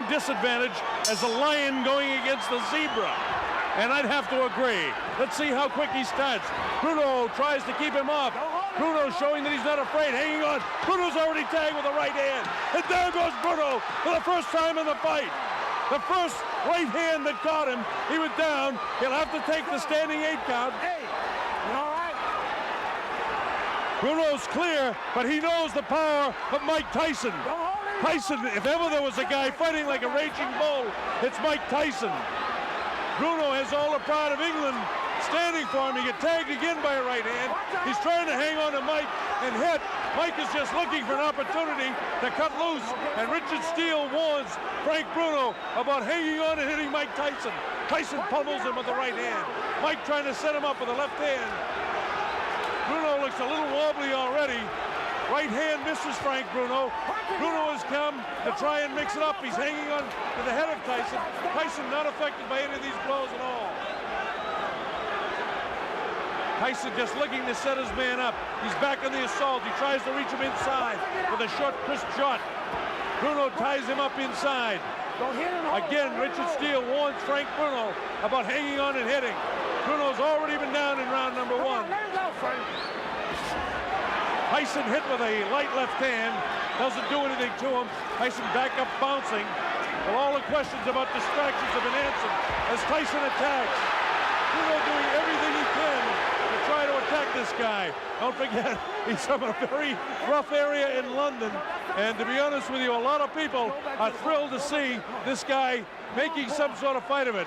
disadvantage as a lion going against the zebra. And I'd have to agree. Let's see how quick he starts. Bruno tries to keep him off. Bruno showing that he's not afraid, hanging on. Bruno's already tagged with the right hand. And there goes Bruno for the first time in the fight. The first right hand that caught him, he was down. He'll have to take the standing 8 count. Hey, you all right? Bruno's clear, but he knows the power of Mike Tyson. Tyson, if ever there was a guy fighting like a raging bull, it's Mike Tyson. Bruno has all the pride of England standing for him. He gets tagged again by a right hand. He's trying to hang on to Mike and hit. Mike is just looking for an opportunity to cut loose. And Richard Steele warns Frank Bruno about hanging on and hitting Mike Tyson. Tyson pummels him with the right hand. Mike trying to set him up with the left hand. Bruno looks a little wobbly already. Right hand misses Frank Bruno. Bruno has come to try and mix it up. He's hanging on to the head of Tyson. Tyson not affected by any of these blows at all. Tyson just looking to set his man up. He's back on the assault. He tries to reach him inside with a short, crisp shot. Bruno ties him up inside. Again, Richard Steele warns Frank Bruno about hanging on and hitting. Bruno's already been down in round number 1. Tyson hit with a light left hand. Doesn't do anything to him. Tyson back up bouncing. Well, all the questions about distractions have been answered as Tyson attacks. Bruno doing everything he can to try to attack this guy. Don't forget, he's from a very rough area in London. And to be honest with you, a lot of people are thrilled to see this guy making some sort of fight of it.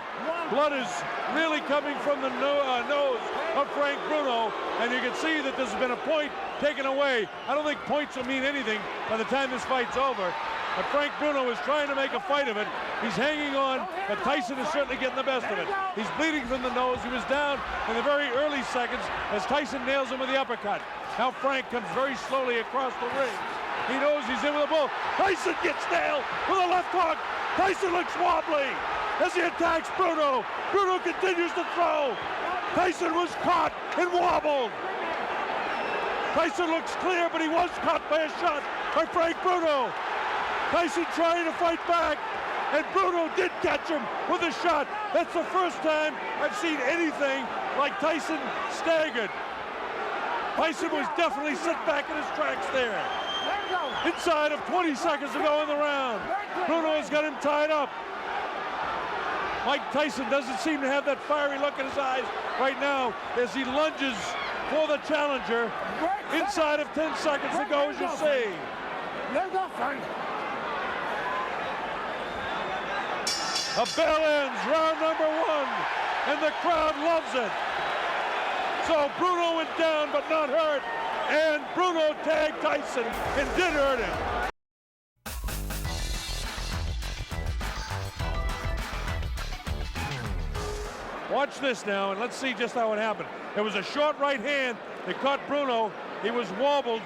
Blood is really coming from the nose of Frank Bruno, and you can see that there's been a point taken away. I don't think points will mean anything by the time this fight's over. But Frank Bruno is trying to make a fight of it. He's hanging on, but Tyson is certainly getting the best of it. He's bleeding from the nose. He was down in the very early seconds as Tyson nails him with the uppercut. Now Frank comes very slowly across the ring. He knows he's in with a bull. Tyson gets nailed with a left hook. Tyson looks wobbly as he attacks Bruno. Bruno continues to throw. Tyson was caught and wobbled. Tyson looks clear, but he was caught by a shot by Frank Bruno. Tyson trying to fight back, and Bruno did catch him with a shot. That's the first time I've seen anything like Tyson staggered. Tyson was definitely set back in his tracks there. Inside of 20 seconds to go in the round. Bruno has got him tied up. Mike Tyson doesn't seem to have that fiery look in his eyes right now as he lunges for the challenger. Inside of 10 seconds to go, as you see. A bell ends round number 1, and the crowd loves it. So Bruno went down but not hurt, and Bruno tagged Tyson and did hurt him. Watch this now, and let's see just how it happened. It was a short right hand that caught Bruno. He was wobbled,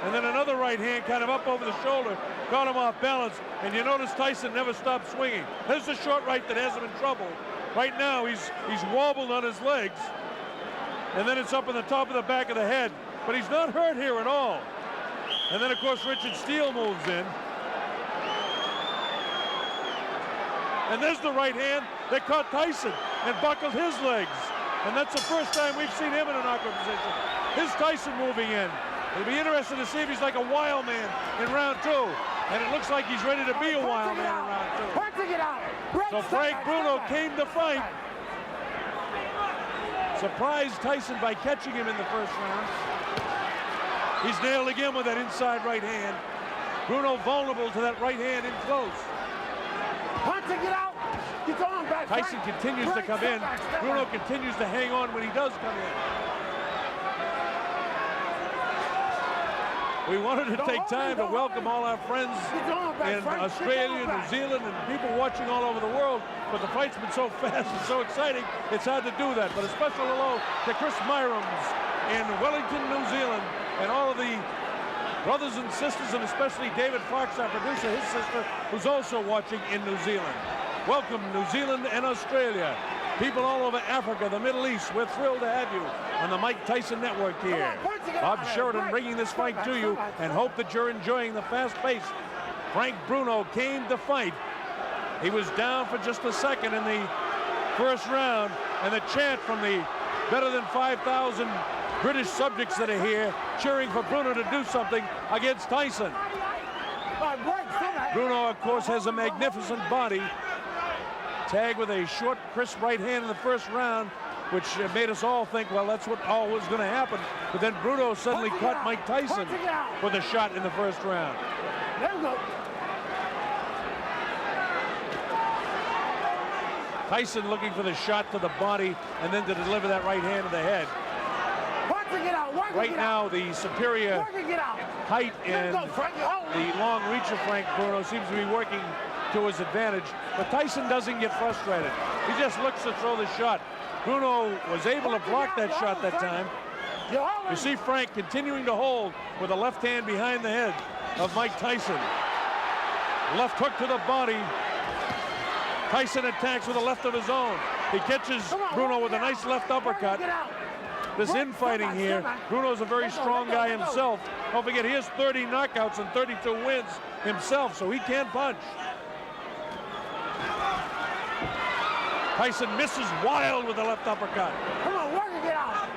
and then another right hand kind of up over the shoulder caught him off balance, and you notice Tyson never stopped swinging. There's the short right that has him in trouble. Right now, he's wobbled on his legs, and then it's up in the top of the back of the head, but he's not hurt here at all. And then, of course, Richard Steele moves in. And there's the right hand that caught Tyson and buckled his legs. And that's the first time we've seen him in an awkward position. Here's Tyson moving in. It'll be interesting to see if he's like a wild man in round 2. And it looks like he's ready to be a wild man in round 2. So Frank Bruno came to fight. Surprised Tyson by catching him in the first round. He's nailed again with that inside right hand. Bruno vulnerable to that right hand in close. Tyson continues to come in. Bruno continues to hang on when he does come in. We wanted to take time to welcome all our friends in Australia, New Zealand, and people watching all over the world, but the fight's been so fast and so exciting, it's hard to do that. But a special hello to Chris Myrams in Wellington, New Zealand, and all of the brothers and sisters, and especially David Fox, our producer, his sister, who's also watching in New Zealand. Welcome, New Zealand and Australia. People all over Africa, the Middle East, we're thrilled to have you on the Mike Tyson Network here. Bob Sheridan bringing this fight to you, and hope that you're enjoying the fast pace. Frank Bruno came to fight He was down for just a second in the first round, and the chant from the better than 5,000 British subjects that are here cheering for Bruno to do something against Tyson. Bruno, of course, has a magnificent body. Tagged with a short, crisp right hand in the first round, which made us all think, well, that's what all was going to happen. But then Bruno suddenly caught Mike Tyson with a shot in the first round. There we go. Tyson looking for the shot to the body and then to deliver that right hand to the head. Right now, the superior height and the long reach of Frank Bruno seems to be working to his advantage, but Tyson doesn't get frustrated. He just looks to throw the shot. Bruno was able to block that shot that time. You see Frank continuing to hold with a left hand behind the head of Mike Tyson. Left hook to the body. Tyson attacks with a left of his own. He catches Bruno with a nice left uppercut. This infighting here, Bruno's a very strong guy himself. Don't forget, he has 30 knockouts and 32 wins himself, so he can punch. Tyson misses wild with the left uppercut. Come on, work and get out.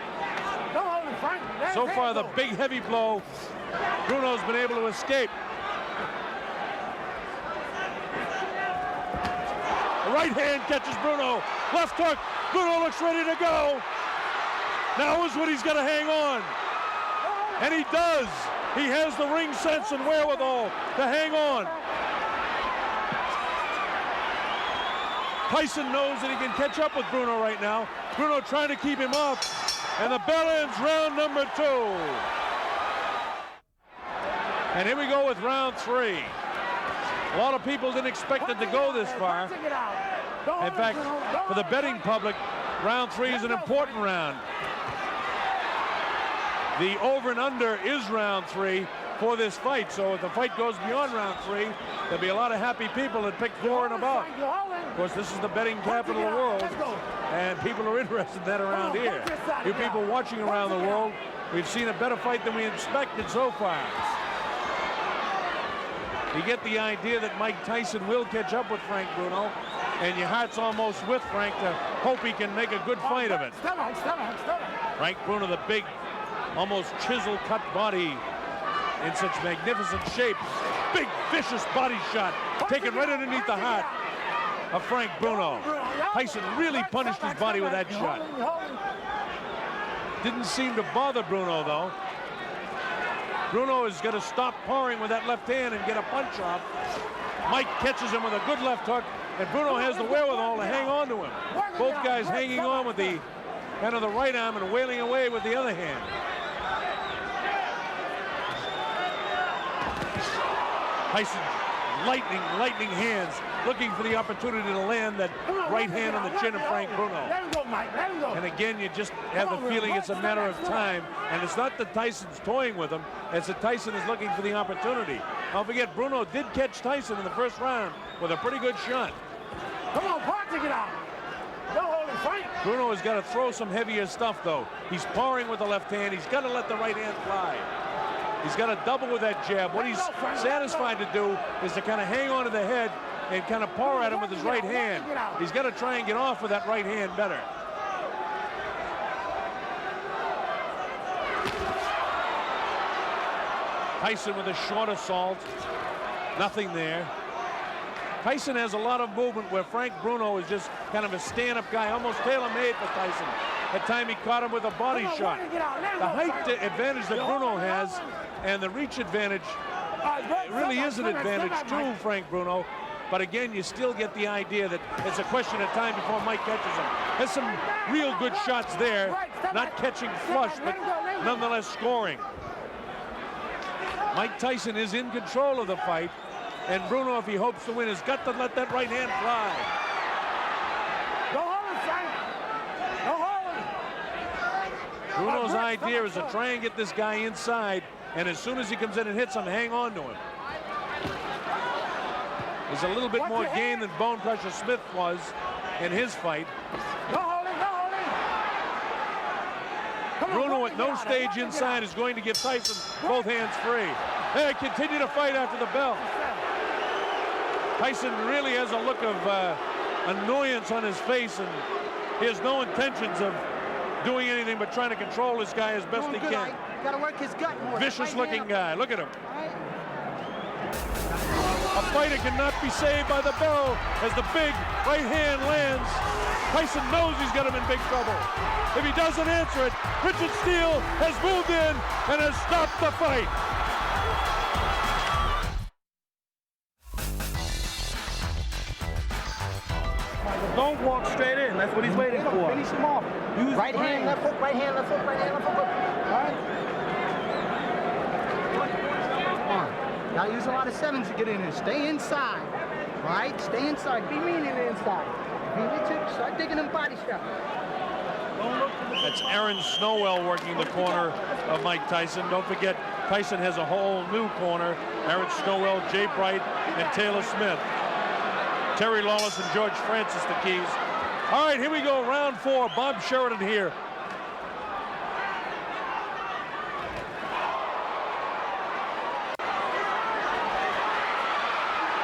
Don't hold him, Frank. So far, the big heavy blow, Bruno's been able to escape. The right hand catches Bruno. Left hook. Bruno looks ready to go. Now is when he's got to hang on. And he does. He has the ring sense and wherewithal to hang on. Tyson knows that he can catch up with Bruno right now. Bruno trying to keep him off. And the bell ends round number 2. And here we go with round 3. A lot of people didn't expect it to go this far. In fact, for the betting public, round 3 is an important round. The over and under is round 3 for this fight. So if the fight goes beyond round 3, there'll be a lot of happy people that pick 4 and above. Of course, this is the betting capital of the world, and people are interested in that around here. You people watching around the world, we've seen a better fight than we expected so far. You get the idea that Mike Tyson will catch up with Frank Bruno, and your heart's almost with Frank to hope he can make a good fight of it. Frank Bruno, the big, almost chisel-cut body in such magnificent shape. Big, vicious body shot taken right underneath the heart of Frank Bruno. Tyson really punished his body with that shot. Didn't seem to bother Bruno, though. Bruno is going to stop pouring with that left hand and get a punch off. Mike catches him with a good left hook, and Bruno has the wherewithal to hang on to him. Both guys hanging on with the kind of the right arm and wailing away with the other hand. Tyson, lightning hands, looking for the opportunity to land that right hand on the chin of Frank Bruno. And again, you just have the feeling it's a matter of time. And it's not that Tyson's toying with him, it's that Tyson is looking for the opportunity. Don't forget, Bruno did catch Tyson in the first round with a pretty good shot. Come on, Park, get out. Don't hold him, Frank. Bruno has got to throw some heavier stuff, though. He's powering with the left hand. He's got to let the right hand fly. He's got to double with that jab. What he's satisfied to do is to kind of hang on to the head and kind of power at him with his right hand. He's got to try and get off with that right hand better. Tyson with a short assault. Nothing there. Tyson has a lot of movement where Frank Bruno is just kind of a stand-up guy, almost tailor-made for Tyson. That time he caught him with a body shot. The height advantage that Bruno has and the reach advantage really is an advantage to Frank Bruno. But again, you still get the idea that it's a question of time before Mike catches him. Has some real good shots there, not catching flush, but nonetheless scoring. Mike Tyson is in control of the fight, and Bruno, if he hopes to win, has got to let that right hand fly. Bruno's idea is to try and get this guy inside, and as soon as he comes in and hits him, hang on to him. There's a little bit more game than Bone Crusher Smith was in his fight. Bruno at no stage inside is going to give Tyson both hands free. They continue to fight after the bell. Tyson really has a look of annoyance on his face, and he has no intentions of doing anything but trying to control this guy as best he can. Got to work his gut more. Vicious-looking guy. Look at him. A fighter cannot be saved by the bell as the big right hand lands. Tyson knows he's got him in big trouble. If he doesn't answer it, Richard Steele has moved in and has stopped the fight. Don't walk straight in. That's what he's waiting for. Finish him off. Use right hand, left hook, right hand, left hook, right hand, left hook. All right. Come on. Gotta use a lot of sevens to get in there. Stay inside. All right? Stay inside. Be mean in the inside. Be Richard. Start digging them body straps. That's Aaron Snowell working the corner of Mike Tyson. Don't forget, Tyson has a whole new corner. Aaron Snowell, Jay Bright, and Taylor Smith. Terry Lawless and George Francis, the keys. All right, here we go, round 4. Bob Sheridan here.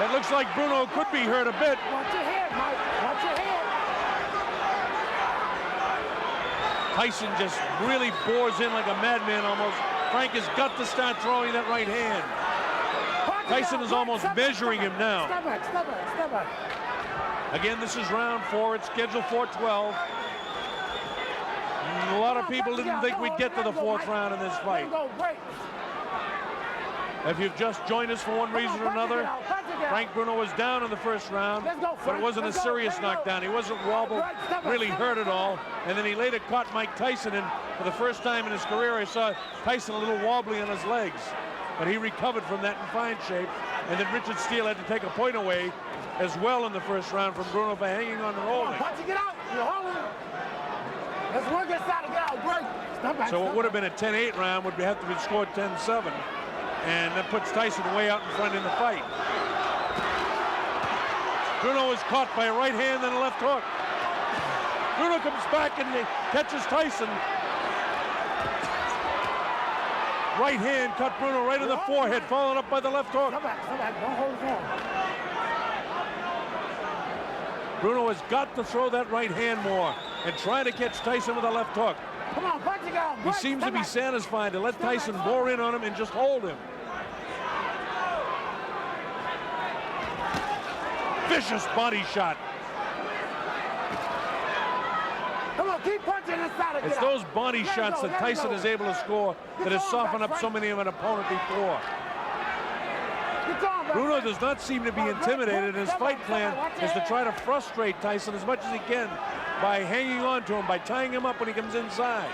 It looks like Bruno could be hurt a bit. Watch your head, Mike. Watch your head. Tyson just really bores in like a madman almost. Frank has got to start throwing that right hand. Tyson is almost measuring him now. Step back, step back, step back. Again, this is round 4. It's scheduled for 12. A lot of people didn't think we'd get to the 4th round in this fight. If you've just joined us for one reason or another, Frank Bruno was down in the 1st round, but it wasn't a serious knockdown. He wasn't wobbled, really hurt at all. And then he later caught Mike Tyson, and for the first time in his career, I saw Tyson a little wobbly on his legs. But he recovered from that in fine shape. And then Richard Steele had to take a point away as well in the 1st round from Bruno for hanging on and holding. Punch it, get out. You're holding. Let's work this out and get out. Great. Step back, So what would have been a 10-8 round would have to be scored 10-7. And that puts Tyson way out in front in the fight. Bruno is caught by a right hand and a left hook. Bruno comes back and catches Tyson. Right hand cut Bruno right in the forehead, followed up by the left hook. Step back, step back. Don't hold his arm. Bruno has got to throw that right hand more and try to catch Tyson with a left hook. Come on, punch it out. He seems to be satisfied to let Tyson bore in on him and just hold him. Vicious body shot. Come on, keep punching inside of It's those body shots that Tyson is able to score that has softened up so many of an opponent before. Bruno does not seem to be intimidated, and his fight plan is to try to frustrate Tyson as much as he can by hanging on to him, by tying him up when he comes inside.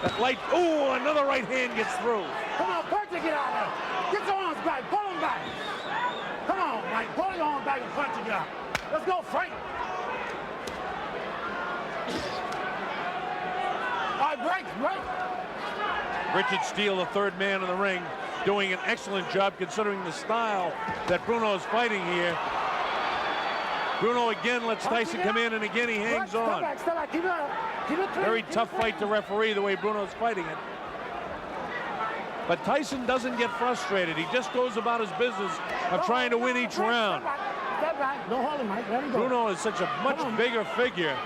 That light, ooh, another right hand gets through. Come on, punch it, get out of there. Get your arms back, pull them back. Come on, Mike, pull your arms back and punch it, get out. Let's go, Frank. All right, break. Richard Steele, the 3rd man in the ring, doing an excellent job considering the style that Bruno is fighting here. Bruno again lets Tyson come in, and again he hangs on. Step back, keep it up. Keep it clean. Very tough fight to referee the way Bruno's fighting it. But Tyson doesn't get frustrated. He just goes about his business of trying to win each round. Step back. Don't hold him, Mike. Let him go. Bruno is such a much bigger figure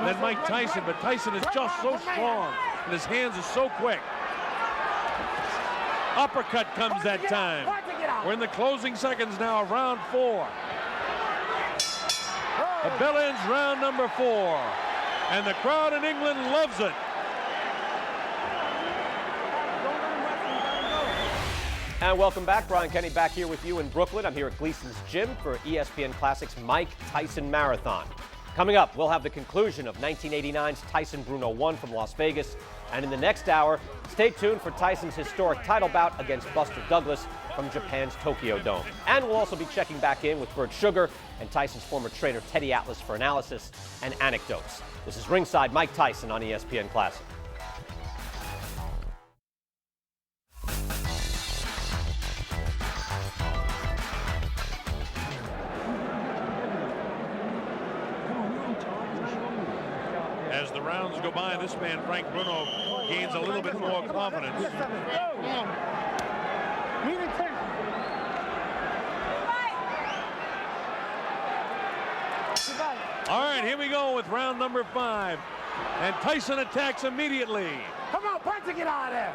than Mike Tyson, but Tyson is just so strong, and his hands are so quick. Uppercut comes that time. We're in the closing seconds now of round 4. The bell ends round number 4, and the crowd in England loves it. And welcome back. Brian Kenny back here with you in Brooklyn. I'm here at Gleason's Gym for ESPN Classic's Mike Tyson Marathon. Coming up, we'll have the conclusion of 1989's Tyson Bruno 1 from Las Vegas. And in the next hour, stay tuned for Tyson's historic title bout against Buster Douglas from Japan's Tokyo Dome. And we'll also be checking back in with Bert Sugar and Tyson's former trainer Teddy Atlas for analysis and anecdotes. This is Ringside Mike Tyson on ESPN Classic. As the rounds go by, this man, Frank Bruno, gains a little bit more confidence. All right, here we go with round number 5. And Tyson attacks immediately. Come on, punch and get out of there.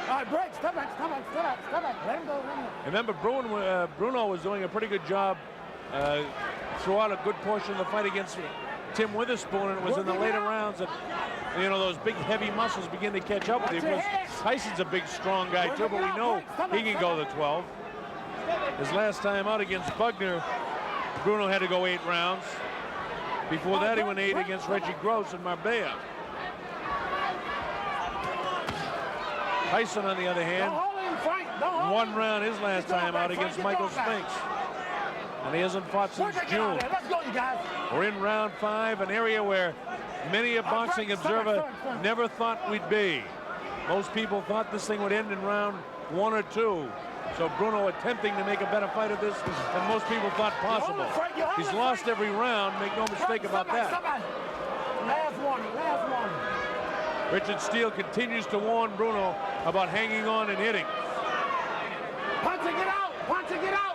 All right, break. Step back. Let him go. Remember, Bruno was doing a pretty good job throughout a good portion of the fight against Tim Witherspoon, and it was in the later rounds that, you know, those big, heavy muscles begin to catch up with him. Tyson's a big, strong guy, too, but we know he can go to 12. His last time out against Bugner, Bruno had to go 8 rounds. Before that, he went 8 against Reggie Gross in Marbella. Tyson, on the other hand, 1 round his last time out against Michael Spinks. And he hasn't fought since June. Let's go, you guys. We're in round 5, an area where many a boxing observer never thought we'd be. Most people thought this thing would end in round 1 or 2. So Bruno attempting to make a better fight of this than most people thought possible. He's lost every round, make no mistake about that. Last warning. Richard Steele continues to warn Bruno about hanging on and hitting. Punch and get out. Punch and get out.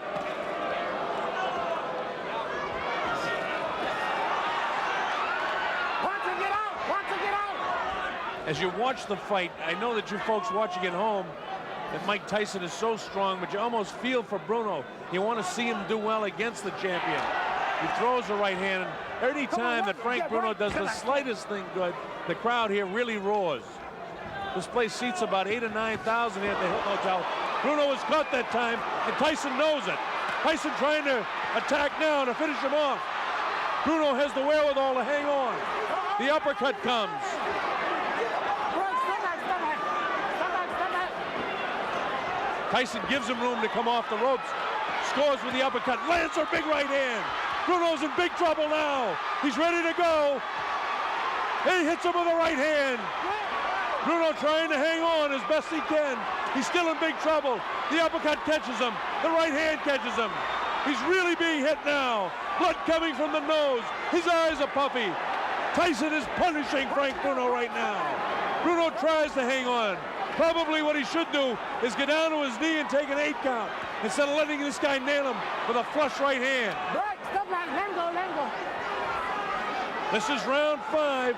As you watch the fight, I know that you folks watching at home, that Mike Tyson is so strong, but you almost feel for Bruno. You want to see him do well against the champion. He throws the right hand, and every time that Frank Bruno does the slightest thing good, the crowd here really roars. This place seats about 8,000 or 9,000 here at the Hilton Hotel. Bruno was caught that time, and Tyson knows it. Tyson trying to attack now to finish him off. Bruno has the wherewithal to hang on. The uppercut comes. Tyson gives him room to come off the ropes. Scores with the uppercut. Lands a big right hand. Bruno's in big trouble now. He's ready to go. He hits him with a right hand. Bruno trying to hang on as best he can. He's still in big trouble. The uppercut catches him. The right hand catches him. He's really being hit now. Blood coming from the nose. His eyes are puffy. Tyson is punishing Frank Bruno right now. Bruno tries to hang on. Probably what he should do is get down to his knee and take an 8 count instead of letting this guy nail him with a flush right hand. Break, stop right, let him go. This is round 5.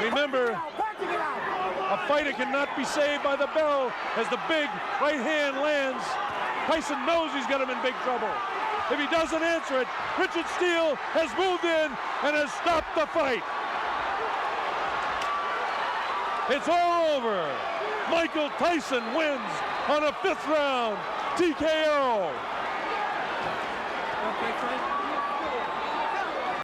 Remember, a fighter cannot be saved by the bell as the big right hand lands. Tyson knows he's got him in big trouble. If he doesn't answer it, Richard Steele has moved in and has stopped the fight. It's all over. Michael Tyson wins on a 5th round TKO.